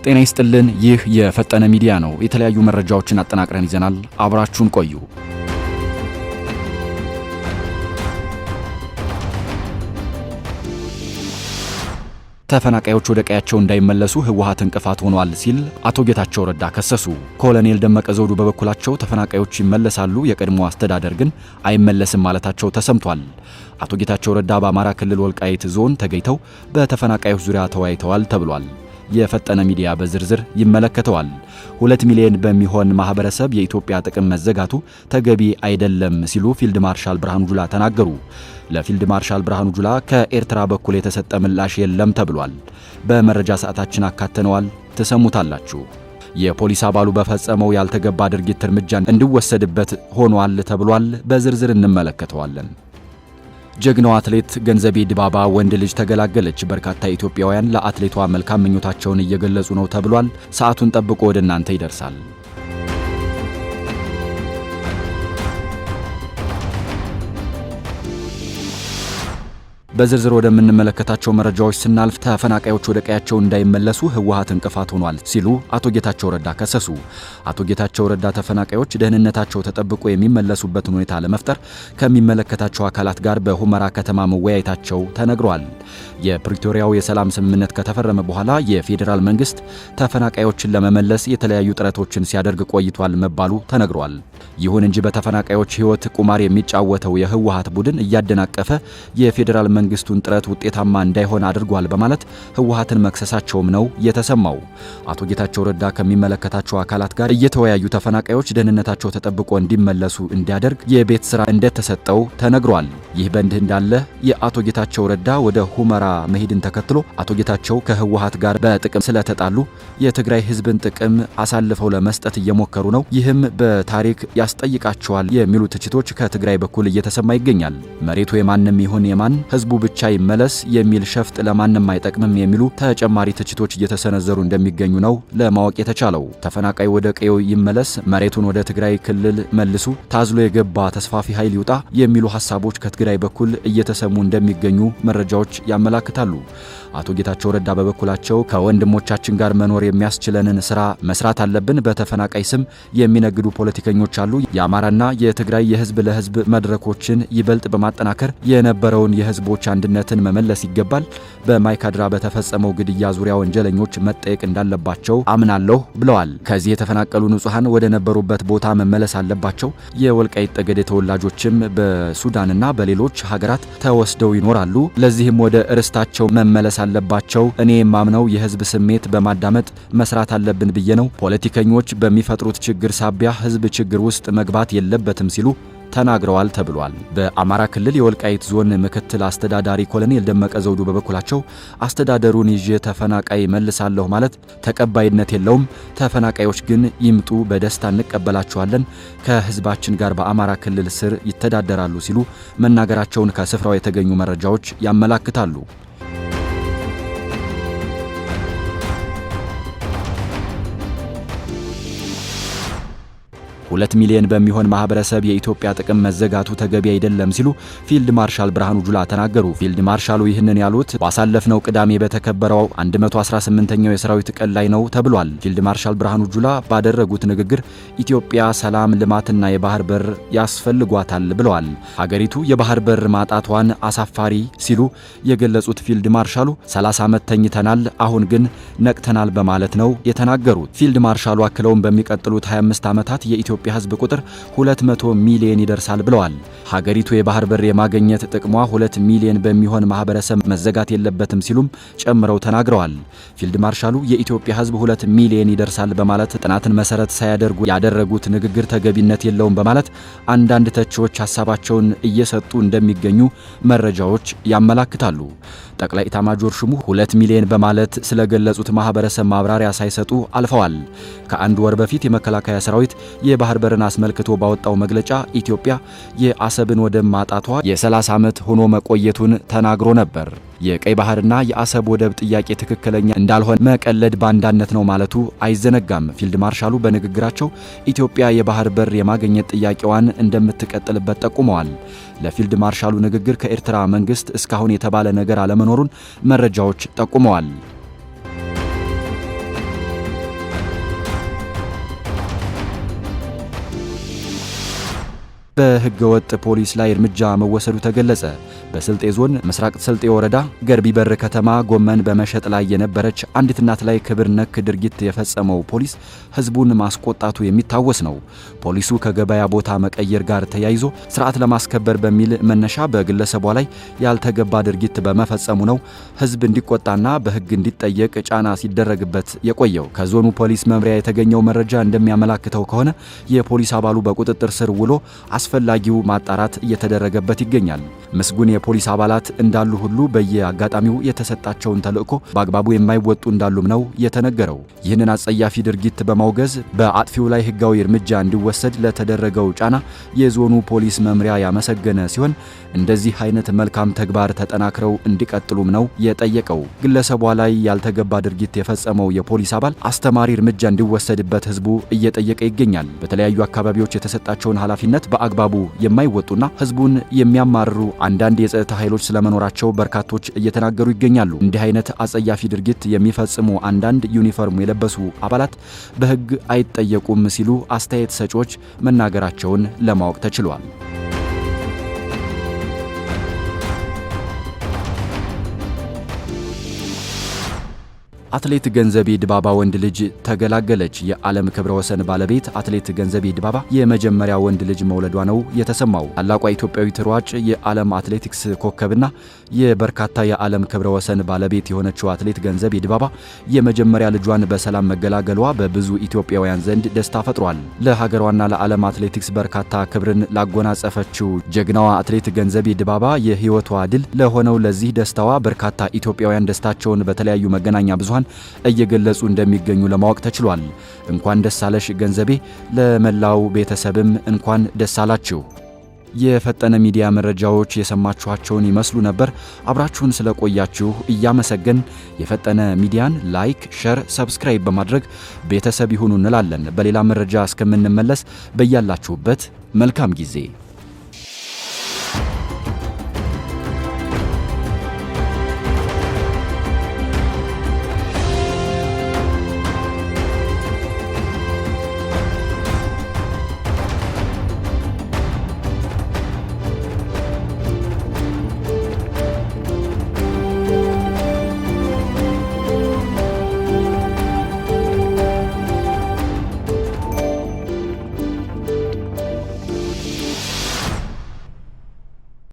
ጤና ይስጥልን። ይህ የፈጠነ ሚዲያ ነው። የተለያዩ መረጃዎችን አጠናቅረን ይዘናል። አብራችሁን ቆዩ። ተፈናቃዮች ወደ ቀያቸው እንዳይመለሱ ህወሓት እንቅፋት ሆኗል ሲል አቶ ጌታቸው ረዳ ከሰሱ። ኮሎኔል ደመቀ ዘውዱ በበኩላቸው ተፈናቃዮች ይመለሳሉ፣ የቀድሞ አስተዳደር ግን አይመለስም ማለታቸው ተሰምቷል። አቶ ጌታቸው ረዳ በአማራ ክልል ወልቃይት ዞን ተገኝተው በተፈናቃዮች ዙሪያ ተወያይተዋል ተብሏል። የፈጠነ ሚዲያ በዝርዝር ይመለከተዋል። 2 ሚሊዮን በሚሆን ማህበረሰብ የኢትዮጵያ ጥቅም መዘጋቱ ተገቢ አይደለም ሲሉ ፊልድ ማርሻል ብርሃኑ ጁላ ተናገሩ። ለፊልድ ማርሻል ብርሃኑ ጁላ ከኤርትራ በኩል የተሰጠ ምላሽ የለም ተብሏል። በመረጃ ሰዓታችን አካተነዋል፣ ተሰሙታላችሁ። የፖሊስ አባሉ በፈጸመው ያልተገባ ድርጊት እርምጃ እንዲወሰድበት ሆኗል ተብሏል። በዝርዝር እንመለከተዋለን። ጀግናው አትሌት ገንዘቤ ዲባባ ወንድ ልጅ ተገላገለች። በርካታ ኢትዮጵያውያን ለአትሌቷ መልካም ምኞታቸውን እየገለጹ ነው ተብሏል። ሰዓቱን ጠብቆ ወደ እናንተ ይደርሳል። በዝርዝር ወደምንመለከታቸው መረጃዎች ስናልፍ ተፈናቃዮች ወደ ቀያቸው እንዳይመለሱ ህወሓት እንቅፋት ሆኗል ሲሉ አቶ ጌታቸው ረዳ ከሰሱ። አቶ ጌታቸው ረዳ ተፈናቃዮች ደህንነታቸው ተጠብቆ የሚመለሱበትን ሁኔታ ለመፍጠር ከሚመለከታቸው አካላት ጋር በሁመራ ከተማ መወያየታቸው ተነግሯል። የፕሪቶሪያው የሰላም ስምምነት ከተፈረመ በኋላ የፌዴራል መንግስት ተፈናቃዮችን ለመመለስ የተለያዩ ጥረቶችን ሲያደርግ ቆይቷል መባሉ ተነግሯል። ይሁን እንጂ በተፈናቃዮች ህይወት ቁማር የሚጫወተው የህወሓት ቡድን እያደናቀፈ የፌዴራል መንግስቱን ጥረት ውጤታማ እንዳይሆን አድርጓል በማለት ህወሓትን መክሰሳቸውም ነው የተሰማው። አቶ ጌታቸው ረዳ ከሚመለከታቸው አካላት ጋር እየተወያዩ ተፈናቃዮች ደህንነታቸው ተጠብቆ እንዲመለሱ እንዲያደርግ የቤት ስራ እንደተሰጠው ተነግሯል። ይህ በእንዲህ እንዳለ የአቶ ጌታቸው ረዳ ወደ ሁመራ መሄድን ተከትሎ አቶ ጌታቸው ከህወሓት ጋር በጥቅም ስለተጣሉ የትግራይ ህዝብን ጥቅም አሳልፈው ለመስጠት እየሞከሩ ነው፣ ይህም በታሪክ ያስጠይቃቸዋል የሚሉ ትችቶች ከትግራይ በኩል እየተሰማ ይገኛል። መሬቱ የማንም ይሁን የማን ህዝቡ ብቻ ይመለስ የሚል ሸፍጥ ለማንም አይጠቅምም የሚሉ ተጨማሪ ትችቶች እየተሰነዘሩ እንደሚገኙ ነው ለማወቅ የተቻለው። ተፈናቃይ ወደ ቀዬው ይመለስ፣ መሬቱን ወደ ትግራይ ክልል መልሱ፣ ታዝሎ የገባ ተስፋፊ ኃይል ይውጣ የሚሉ ሐሳቦች ከትግራይ በኩል እየተሰሙ እንደሚገኙ መረጃዎች ያመላክታሉ። አቶ ጌታቸው ረዳ በበኩላቸው ከወንድሞቻችን ጋር መኖር የሚያስችለንን ስራ መስራት አለብን፣ በተፈናቃይ ስም የሚነግዱ ፖለቲከኞች አሉ፣ የአማራና የትግራይ የህዝብ ለህዝብ መድረኮችን ይበልጥ በማጠናከር የነበረውን የህዝቦች አንድነትን መመለስ ይገባል፣ በማይካድራ በተፈጸመው ግድያ ዙሪያ ወንጀለኞች መጠየቅ እንዳለባቸው አምናለሁ ብለዋል። ከዚህ የተፈናቀሉ ንጹሃን ወደ ነበሩበት ቦታ መመለስ አለባቸው፣ የወልቃይት ጠገዴ ተወላጆችም በሱዳንና በሌሎች ሀገራት ተወስደው ይኖራሉ፣ ለዚህም ወደ እርስታቸው መመለስ አለባቸው። እኔ የማምነው የህዝብ ስሜት በማዳመጥ መስራት አለብን ብዬ ነው። ፖለቲከኞች በሚፈጥሩት ችግር ሳቢያ ህዝብ ችግር ውስጥ መግባት የለበትም ሲሉ ተናግረዋል ተብሏል። በአማራ ክልል የወልቃይት ዞን ምክትል አስተዳዳሪ ኮሎኔል ደመቀ ዘውዱ በበኩላቸው አስተዳደሩን ይዤ ተፈናቃይ መልሳለሁ ማለት ተቀባይነት የለውም፣ ተፈናቃዮች ግን ይምጡ፣ በደስታ እንቀበላቸዋለን፣ ከህዝባችን ጋር በአማራ ክልል ስር ይተዳደራሉ ሲሉ መናገራቸውን ከስፍራው የተገኙ መረጃዎች ያመላክታሉ። 2 ሚሊዮን በሚሆን ማህበረሰብ የኢትዮጵያ ጥቅም መዘጋቱ ተገቢ አይደለም ሲሉ ፊልድ ማርሻል ብርሃኑ ጁላ ተናገሩ። ፊልድ ማርሻሉ ይህንን ያሉት ባሳለፍነው ቅዳሜ በተከበረው 118ኛው የሰራዊት ቀን ላይ ነው ተብሏል። ፊልድ ማርሻል ብርሃኑ ጁላ ባደረጉት ንግግር ኢትዮጵያ ሰላም፣ ልማትና የባህር በር ያስፈልጓታል ብለዋል። ሀገሪቱ የባህር በር ማጣቷን አሳፋሪ ሲሉ የገለጹት ፊልድ ማርሻሉ 30 ዓመት ተኝተናል፣ አሁን ግን ነቅተናል በማለት ነው የተናገሩት። ፊልድ ማርሻሉ አክለውም በሚቀጥሉት 25 ዓመታት የኢትዮጵያ ህዝብ ቁጥር 200 ሚሊዮን ይደርሳል ብለዋል። ሀገሪቱ የባህር በር የማግኘት ጥቅሟ 2 ሚሊዮን በሚሆን ማህበረሰብ መዘጋት የለበትም ሲሉም ጨምረው ተናግረዋል። ፊልድ ማርሻሉ የኢትዮጵያ ህዝብ 2 ሚሊዮን ይደርሳል በማለት ጥናትን መሰረት ሳያደርጉ ያደረጉት ንግግር ተገቢነት የለውም በማለት አንዳንድ ተቺዎች ሐሳባቸውን እየሰጡ እንደሚገኙ መረጃዎች ያመላክታሉ። ጠቅላይ ኢታማጆር ሹሙ 2 ሚሊዮን በማለት ስለገለጹት ማህበረሰብ ማብራሪያ ሳይሰጡ አልፈዋል። ከአንድ ወር በፊት የመከላከያ ሰራዊት የባህር በርን አስመልክቶ ባወጣው መግለጫ ኢትዮጵያ የአሰብን ወደብ ማጣቷ የ30 ዓመት ሆኖ መቆየቱን ተናግሮ ነበር። የቀይ ባህርና የአሰብ ወደብ ጥያቄ ትክክለኛ እንዳልሆነ መቀለድ ባንዳነት ነው ማለቱ አይዘነጋም። ፊልድ ማርሻሉ በንግግራቸው ኢትዮጵያ የባህር በር የማግኘት ጥያቄዋን እንደምትቀጥልበት ጠቁመዋል። ለፊልድ ማርሻሉ ንግግር ከኤርትራ መንግስት እስካሁን የተባለ ነገር አለመኖሩን መረጃዎች ጠቁመዋል። በህገወጥ ፖሊስ ላይ እርምጃ መወሰዱ ተገለጸ። በስልጤ ዞን ምስራቅ ስልጤ ወረዳ ገርቢ በር ከተማ ጎመን በመሸጥ ላይ የነበረች አንዲት እናት ላይ ክብር ነክ ድርጊት የፈጸመው ፖሊስ ህዝቡን ማስቆጣቱ የሚታወስ ነው። ፖሊሱ ከገበያ ቦታ መቀየር ጋር ተያይዞ ስርዓት ለማስከበር በሚል መነሻ በግለሰቧ ላይ ያልተገባ ድርጊት በመፈጸሙ ነው ህዝብ እንዲቆጣና በህግ እንዲጠየቅ ጫና ሲደረግበት የቆየው። ከዞኑ ፖሊስ መምሪያ የተገኘው መረጃ እንደሚያመላክተው ከሆነ የፖሊስ አባሉ በቁጥጥር ስር ውሎ አስፈላጊው ማጣራት እየተደረገበት ይገኛል። ምስጉን የፖሊስ አባላት እንዳሉ ሁሉ በየአጋጣሚው የተሰጣቸውን ተልዕኮ በአግባቡ የማይወጡ እንዳሉም ነው የተነገረው። ይህንን አጸያፊ ድርጊት በማውገዝ በአጥፊው ላይ ህጋዊ እርምጃ እንዲወሰድ ለተደረገው ጫና የዞኑ ፖሊስ መምሪያ ያመሰገነ ሲሆን እንደዚህ አይነት መልካም ተግባር ተጠናክረው እንዲቀጥሉም ነው የጠየቀው። ግለሰቧ ላይ ያልተገባ ድርጊት የፈጸመው የፖሊስ አባል አስተማሪ እርምጃ እንዲወሰድበት ህዝቡ እየጠየቀ ይገኛል። በተለያዩ አካባቢዎች የተሰጣቸውን ኃላፊነት በአግባቡ የማይወጡና ህዝቡን የሚያማርሩ አንዳንድ የጸጥታ ኃይሎች ስለመኖራቸው በርካቶች እየተናገሩ ይገኛሉ። እንዲህ አይነት አጸያፊ ድርጊት የሚፈጽሙ አንዳንድ ዩኒፎርም የለበሱ አባላት በህግ አይጠየቁም ሲሉ አስተያየት ሰጪዎች መናገራቸውን ለማወቅ ተችሏል። አትሌት ገንዘቤ ዲባባ ወንድ ልጅ ተገላገለች። የዓለም ክብረ ወሰን ባለቤት አትሌት ገንዘቤ ዲባባ የመጀመሪያ ወንድ ልጅ መውለዷ ነው የተሰማው። ታላቋ ኢትዮጵያዊት ሯጭ የዓለም አትሌቲክስ ኮከብና የበርካታ የዓለም ክብረ ወሰን ባለቤት የሆነችው አትሌት ገንዘቤ ዲባባ የመጀመሪያ ልጇን በሰላም መገላገሏ በብዙ ኢትዮጵያውያን ዘንድ ደስታ ፈጥሯል። ለሀገሯና ለዓለም አትሌቲክስ በርካታ ክብርን ላጎናጸፈችው ጀግናዋ አትሌት ገንዘቤ ዲባባ የህይወቷ ድል ለሆነው ለዚህ ደስታዋ በርካታ ኢትዮጵያውያን ደስታቸውን በተለያዩ መገናኛ ብዙሃን እየገለጹ እንደሚገኙ ለማወቅ ተችሏል። እንኳን ደስ አለሽ ገንዘቤ፣ ለመላው ቤተሰብም እንኳን ደስ አላችሁ። የፈጠነ ሚዲያ መረጃዎች የሰማችኋቸውን ይመስሉ ነበር። አብራችሁን ስለቆያችሁ እያመሰገን የፈጠነ ሚዲያን ላይክ፣ ሼር፣ ሰብስክራይብ በማድረግ ቤተሰብ ይሁኑ እንላለን። በሌላ መረጃ እስከምንመለስ በያላችሁበት መልካም ጊዜ